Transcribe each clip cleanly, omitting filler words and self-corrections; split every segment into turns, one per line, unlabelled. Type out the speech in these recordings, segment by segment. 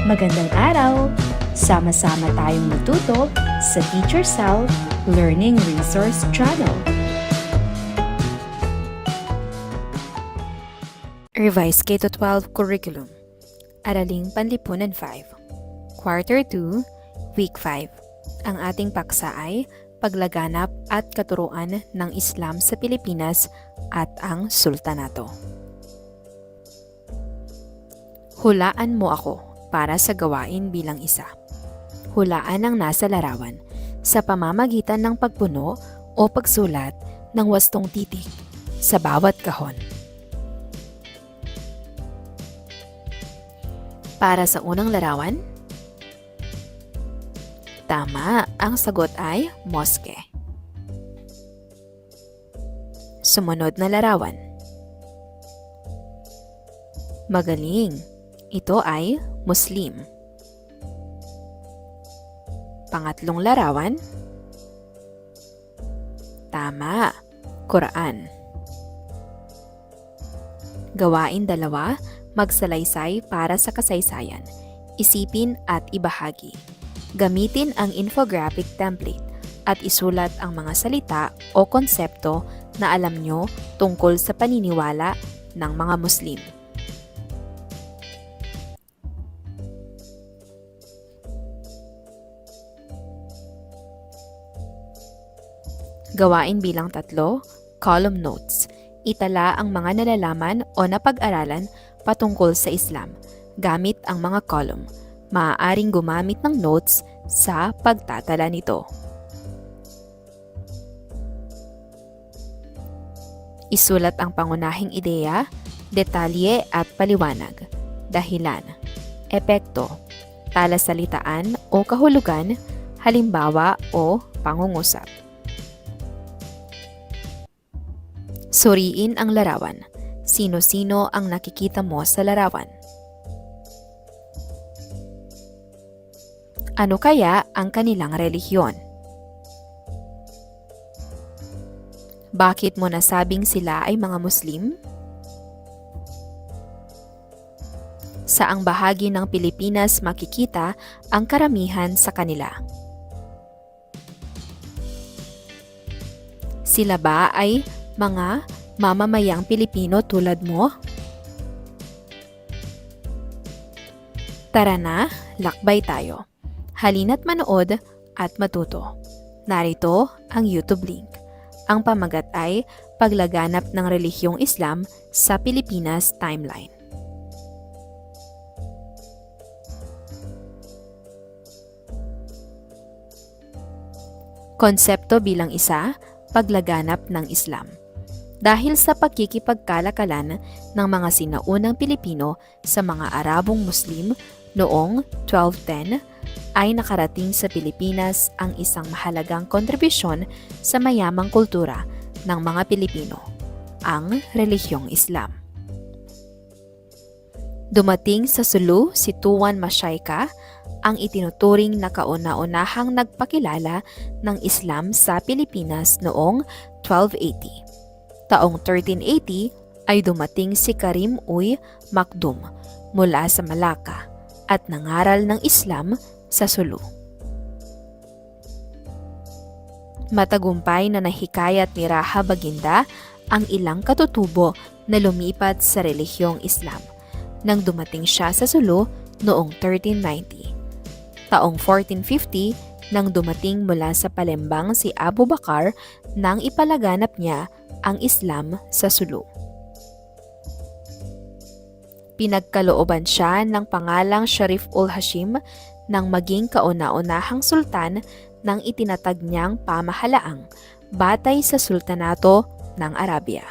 Magandang araw! Sama-sama tayong matuto sa Teacher Sal Learning Resource Channel.
Revised K-12 Curriculum Araling Panlipunan 5 Quarter 2, Week 5. Ang ating paksa ay Paglaganap at Katuruan ng Islam sa Pilipinas at ang Sultanato. Hulaan mo ako para sa gawain bilang isa. Hulaan ang nasa larawan sa pamamagitan ng pagpuno o pagsulat ng wastong titik sa bawat kahon. Para sa unang larawan, tama, ang sagot ay moske. Sumunod na larawan. Magaling, ito ay Muslim. Pangatlong larawan, tama, Quran. Gawain 2, magsalaysay para sa kasaysayan. Isipin at ibahagi. Gamitin ang infographic template at isulat ang mga salita o konsepto na alam nyo tungkol sa paniniwala ng mga Muslim. Gawain bilang 3, column notes. Itala ang mga nalalaman o napag-aralan patungkol sa Islam gamit ang mga column. Maaaring gumamit ng notes sa pagtatala nito. Isulat ang pangunahing ideya, detalye at paliwanag, dahilan, epekto, talasalitaan o kahulugan, halimbawa o pangungusap. Suriin ang larawan. Sino-sino ang nakikita mo sa larawan? Ano kaya ang kanilang relihiyon? Bakit mo nasabing sila ay mga Muslim? Saang bahagi ng Pilipinas makikita ang karamihan sa kanila? Sila ba ay mga mamamayang Pilipino tulad mo? Tara na, lakbay tayo. Halina't manood at matuto. Narito ang YouTube link. Ang pamagat ay Paglaganap ng Relihiyong Islam sa Pilipinas Timeline. Konsepto bilang 1, paglaganap ng Islam. Dahil sa pagkikipagkalakalan ng mga sinaunang Pilipino sa mga Arabong Muslim noong 1210, ay nakarating sa Pilipinas ang isang mahalagang kontribusyon sa mayamang kultura ng mga Pilipino, ang relihiyong Islam. Dumating sa Sulu si Tuan Mashayka, ang itinuturing na kauna-unahang nagpakilala ng Islam sa Pilipinas noong 1280. Taong 1380 ay dumating si Karim Uy Makdum mula sa Malacca at nangaral ng Islam sa Sulu. Matagumpay na nahikayat ni Raha Baginda ang ilang katutubo na lumipat sa relihiyong Islam nang dumating siya sa Sulu noong 1390. Taong 1450 nang dumating mula sa Palembang si Abu Bakar nang ipalaganap niya ang Islam sa Sulu. Pinagkalooban siya ng pangalang Sharif ul Hashim nang maging kauna-unahang sultan ng itinatag niyang pamahalaang batay sa Sultanato ng Arabia.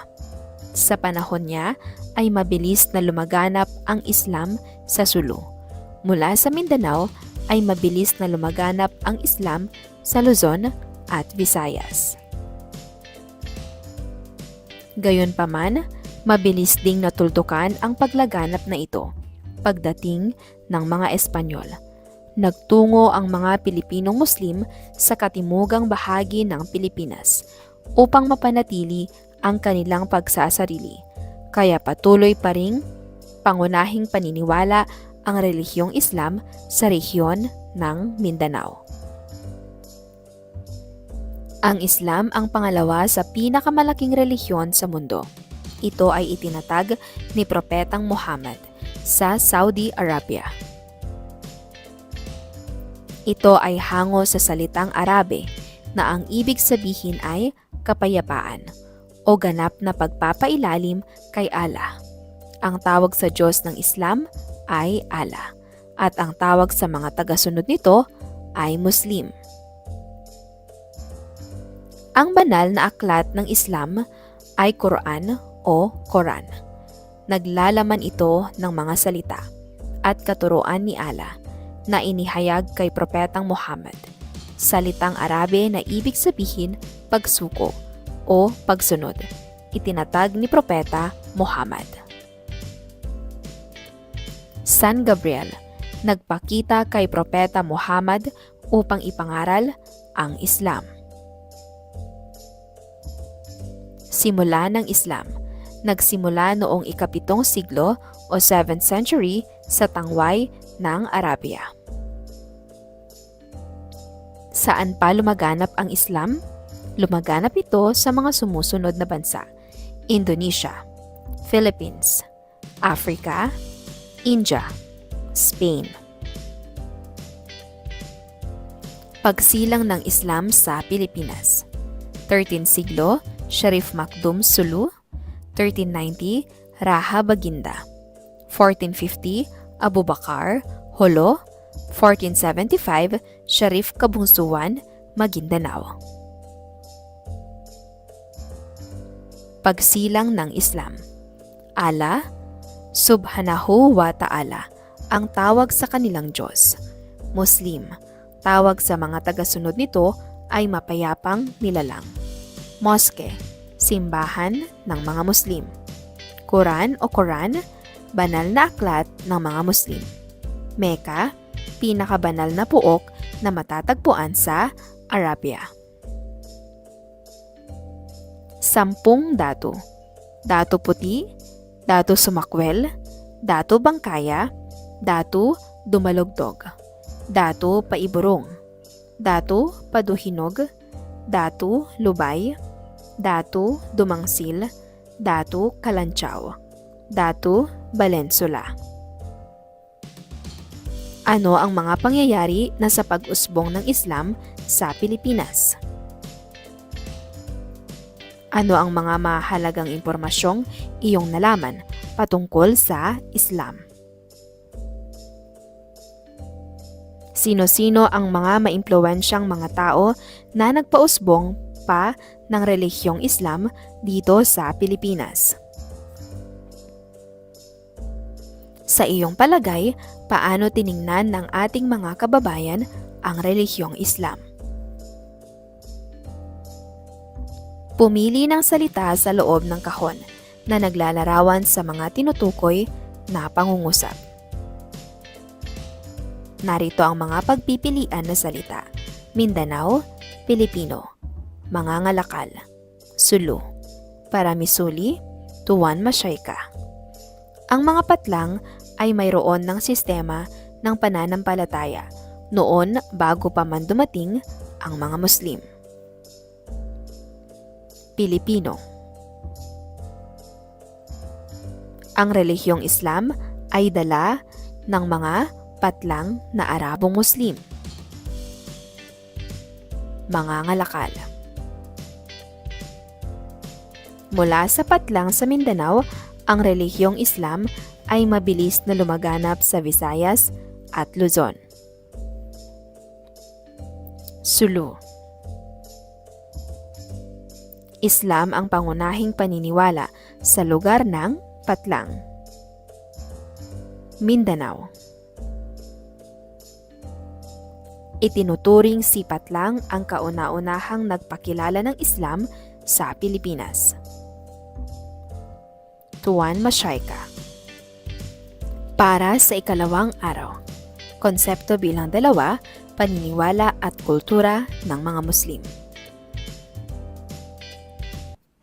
Sa panahon niya ay mabilis na lumaganap ang Islam sa Sulu. Mula sa Mindanao ay mabilis na lumaganap ang Islam sa Luzon at Visayas. Gayunpaman, mabilis ding natuldukan ang paglaganap na ito pagdating ng mga Espanyol. Nagtungo ang mga Pilipinong Muslim sa katimugang bahagi ng Pilipinas upang mapanatili ang kanilang pagsasarili, kaya patuloy pa ring pangunahing paniniwala ang relihiyong Islam sa rehiyon ng Mindanao. Ang Islam ang pangalawa sa pinakamalaking relihiyon sa mundo. Ito ay itinatag ni Propetang Muhammad sa Saudi Arabia. Ito ay hango sa salitang Arabe na ang ibig sabihin ay kapayapaan o ganap na pagpapailalim kay Allah. Ang tawag sa Diyos ng Islam ay Allah at ang tawag sa mga tagasunod nito ay Muslim. Ang banal na aklat ng Islam ay Quran o Quran. Naglalaman ito ng mga salita at katuruan ni Allah na inihayag kay Propetang Muhammad. Salitang Arabe na ibig sabihin pagsuko o pagsunod. Itinatag ni Propeta Muhammad. San Gabriel nagpakita kay Propeta Muhammad upang ipangaral ang Islam. Simula ng Islam. Nagsimula noong ika-7 siglo o 7th century sa tangway ng Arabia. Saan pa lumaganap ang Islam? Lumaganap ito sa mga sumusunod na bansa: Indonesia, Philippines, Africa, India, Spain. Pagsilang ng Islam sa Pilipinas. 13th siglo, Sharif Makdum Sulu. 1390, Raha Baginda. 1450, Abu Bakar, Holo. 1475, Sharif Kabungsuan, Maguindanao. Pagsilang ng Islam. Allah, Subhanahu wa Ta'ala, ang tawag sa kanilang Diyos. Muslim, tawag sa mga tagasunod nito ay mapayapang nilalang. Mosque, simbahan ng mga Muslim. Quran o Quran, banal na aklat ng mga Muslim. Mecca, pinakabanal na puok na matatagpuan sa Arabia. 10 datu. Datu Puti, Datu Sumakwel, Datu Bangkaya, Datu Dumalugdog, Datu Paiburong, Datu Paduhinog, Datu Lubay, Datu Dumangsil, Datu Kalanchaw, Datu Balensula. Ano ang mga pangyayari na sa pag-usbong ng Islam sa Pilipinas? Ano ang mga mahalagang impormasyong iyong nalaman patungkol sa Islam? Sino-sino ang mga maimpluwensyang mga tao na nagpausbong pa ng relihiyong Islam dito sa Pilipinas? Sa iyong palagay, paano tiningnan ng ating mga kababayan ang relihiyong Islam? Pumili ng salita sa loob ng kahon na naglalarawan sa mga tinutukoy na pangungusap. Narito ang mga pagpipilian na salita: Mindanao, Pilipino, Mangangalakal, Sulu, Paramisuli, Tuan Masyayka. Ang mga patlang ay mayroon ng sistema ng pananampalataya noon bago pa man dumating ang mga Muslim. Pilipino. Ang relihiyong Islam ay dala ng mga patlang na Arabong Muslim. Mangangalakal. Mula sa patlang sa Mindanao, ang relihiyong Islam ay mabilis na lumaganap sa Visayas at Luzon. Sulu. Islam ang pangunahing paniniwala sa lugar ng patlang. Mindanao. Itinuturing si Patlang ang kauna-unahang nagpakilala ng Islam sa Pilipinas. Tuan Masyayka. Para sa ikalawang araw. Konsepto bilang 2, paniniwala at kultura ng mga Muslim.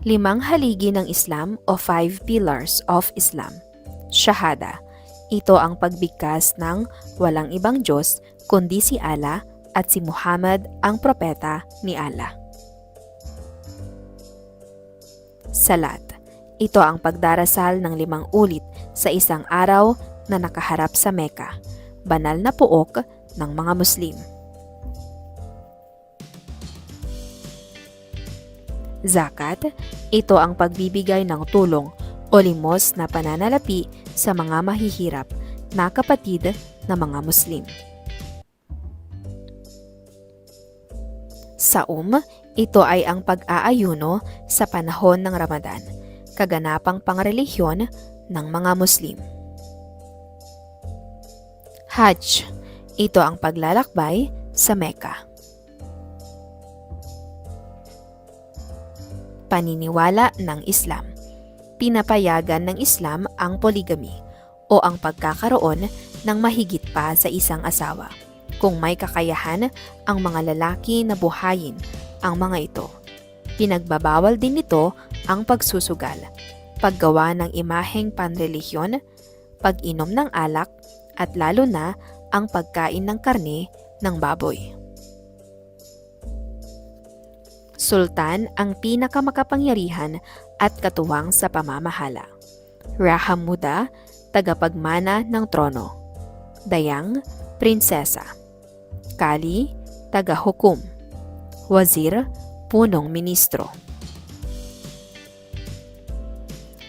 5 haligi ng Islam o 5 pillars of Islam. Shahada, Ito ang pagbigkas ng walang ibang Diyos kundi si Allah at si Muhammad ang propeta ni Allah. Salat. Ito ang pagdarasal ng 5 ulit sa isang araw na nakaharap sa Mecca, banal na puok ng mga Muslim. Zakat. Ito ang pagbibigay ng tulong o limos na pananalapi sa mga mahihirap na kapatid na mga Muslim. Saum. Ito ay ang pag-aayuno sa panahon ng Ramadan, kaganapang pangrelihiyon ng mga Muslim. Hajj. Ito ang paglalakbay sa Mecca. Paniniwala ng Islam. Pinapayagan ng Islam ang polygamy o ang pagkakaroon ng mahigit pa sa isang asawa kung may kakayahan ang mga lalaki na buhayin ang mga ito. Pinagbabawal din nito ang pagsusugal, paggawa ng imaheng panrelihiyon, pag-inom ng alak, at lalo na ang pagkain ng karne ng baboy. Sultan ang pinakamakapangyarihan at katuwang sa pamamahala. Rahamuda, tagapagmana ng trono. Dayang, prinsesa. Kali, tagahukom. Wazir, punong ministro.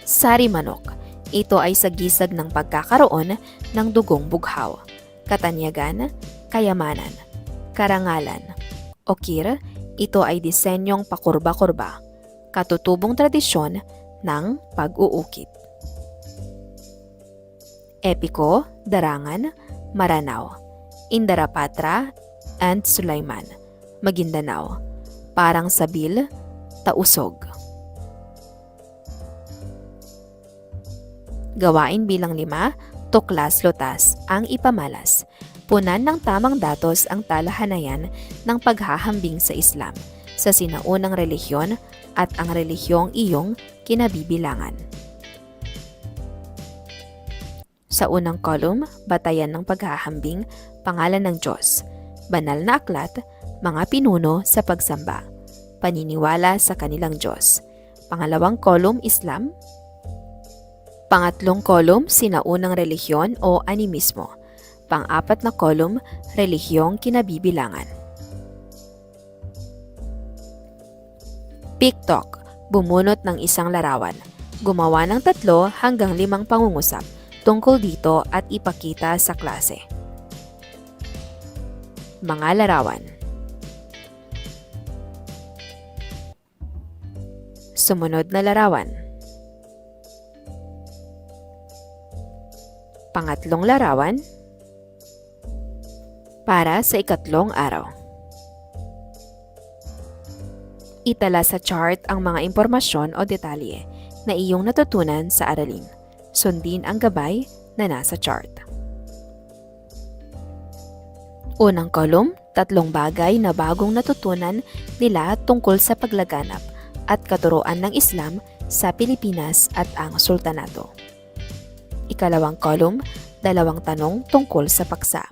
Sari manok. Ito ay sagisag ng pagkakaroon ng dugong bughaw, katanyagan, kayamanan, karangalan. Okir, ito ay disenyong pakurba-kurba, katutubong tradisyon ng pag-uukit. Epiko, darangan, Maranao, Indarapatra, and Sulaiman, Maguindanao, parang sabil, tausog. Gawain bilang 5, tuklas lutas ang ipamalas. Punan ng tamang datos ang talahanayan ng paghahambing sa Islam sa sinaunang relihiyon at ang relihiyong iyong kinabibilangan. Sa unang kolum, batayan ng paghahambing, pangalan ng Diyos, banal na aklat, mga pinuno sa pagsamba, paniniwala sa kanilang Diyos. Pangalawang kolum, Islam. Pangatlong kolum, sinaunang relihiyon o animismo. Pang-apat na kolum, relihiyong kinabibilangan. Piktok, bumunot ng isang larawan. Gumawa ng 3 hanggang 5 pangungusap tungkol dito at ipakita sa klase. Mga larawan. Sumunod na larawan. Pangatlong larawan. Para sa ikatlong araw. Itala sa chart ang mga impormasyon o detalye na iyong natutunan sa aralin. Sundin ang gabay na nasa chart. Unang kolum, 3 bagay na bagong natutunan nila tungkol sa paglaganap at katuruan ng Islam sa Pilipinas at ang Sultanato. Ikalawang kolum, 2 tanong tungkol sa paksa.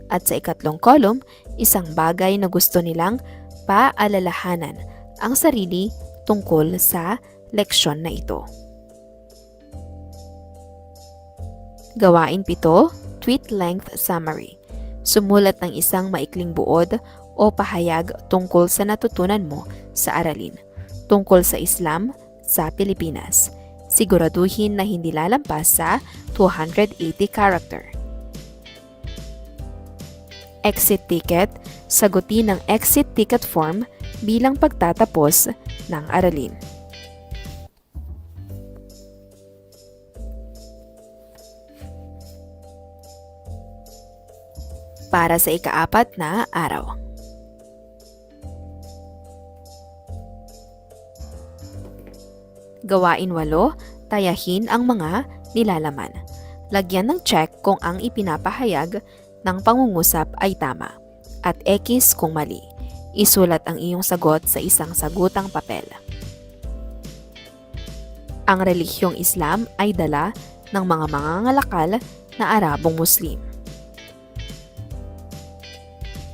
At sa ikatlong kolum, 1 bagay na gusto nilang paalalahanan ang sarili tungkol sa leksyon na ito. Gawain 7, tweet length summary. Sumulat ng isang maikling buod o pahayag tungkol sa natutunan mo sa aralin tungkol sa Islam sa Pilipinas. Siguraduhin na hindi lalampas sa 280 character. Exit ticket, sagutin ang exit ticket form bilang pagtatapos ng aralin. Para sa ika-4 na araw. Gawain 8, tayahin ang mga nilalaman. Lagyan ng check kung ang ipinapahayag ng pangungusap ay tama at X kung mali. Isulat ang iyong sagot sa isang sagutang papel. Ang relihiyong Islam ay dala ng mga mangangalakal na Arabong Muslim?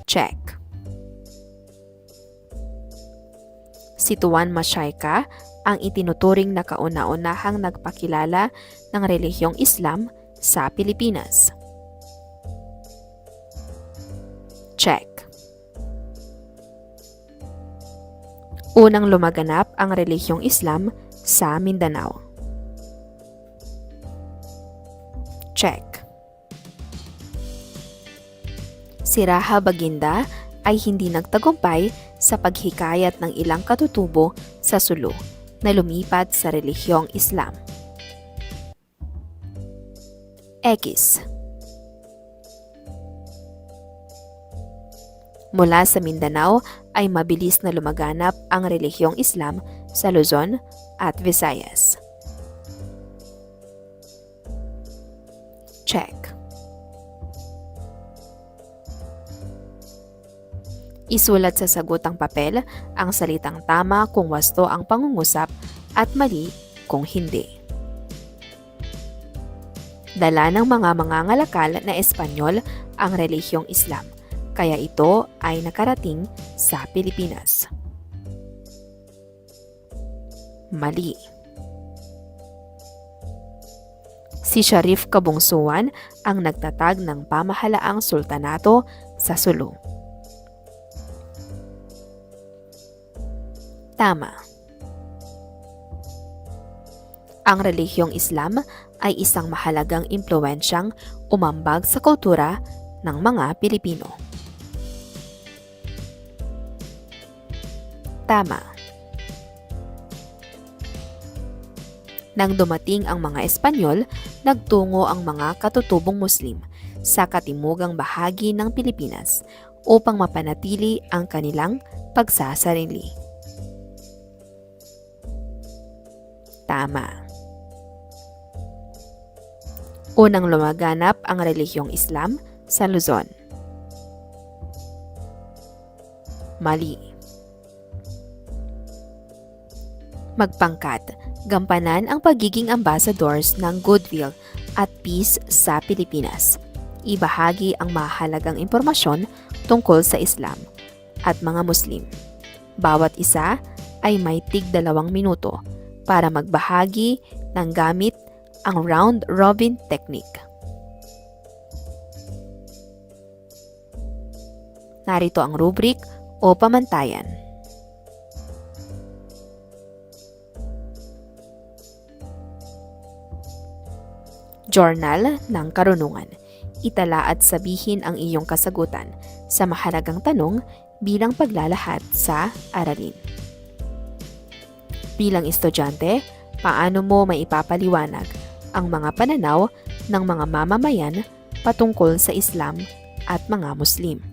Check. Si Tuan Mashayka ang itinuturing na kauna-unahang nagpakilala ng relihiyong Islam sa Pilipinas. Check. Unang lumaganap ang relihiyong Islam sa Mindanao. Check. Si Raha Baginda ay hindi nagtagumpay sa paghikayat ng ilang katutubo sa Sulu na lumipat sa relihiyong Islam. X. Mula sa Mindanao ay mabilis na lumaganap ang relihiyong Islam sa Luzon at Visayas. Check. Isulat sa sagutang papel ang salitang tama kung wasto ang pangungusap at mali kung hindi. Dala ng mga mangangalakal na Espanyol ang relihiyong Islam, kaya ito ay nakarating sa Pilipinas. Mali. Si Sharif Kabungsuan ang nagtatag ng pamahalaang sultanato sa Sulu. Tama. Ang relihiyong Islam ay isang mahalagang impluwensyang umambag sa kultura ng mga Pilipino. Tama. Nang dumating ang mga Espanyol, nagtungo ang mga katutubong Muslim sa katimugang bahagi ng Pilipinas upang mapanatili ang kanilang pagsasarili. Tama. Unang lumaganap ang relihiyong Islam sa Luzon. Mali. Magpangkat, gampanan ang pagiging ambassadors ng goodwill at peace sa Pilipinas. Ibahagi ang mahalagang impormasyon tungkol sa Islam at mga Muslim. Bawat isa ay may tig 2 minuto para magbahagi ng gamit ang round-robin technique. Narito ang rubric o pamantayan. Journal ng Karunungan. Itala at sabihin ang iyong kasagutan sa mahalagang tanong bilang paglalahad sa aralin. Bilang estudyante, paano mo maipapaliwanag ang mga pananaw ng mga mamamayan patungkol sa Islam at mga Muslim?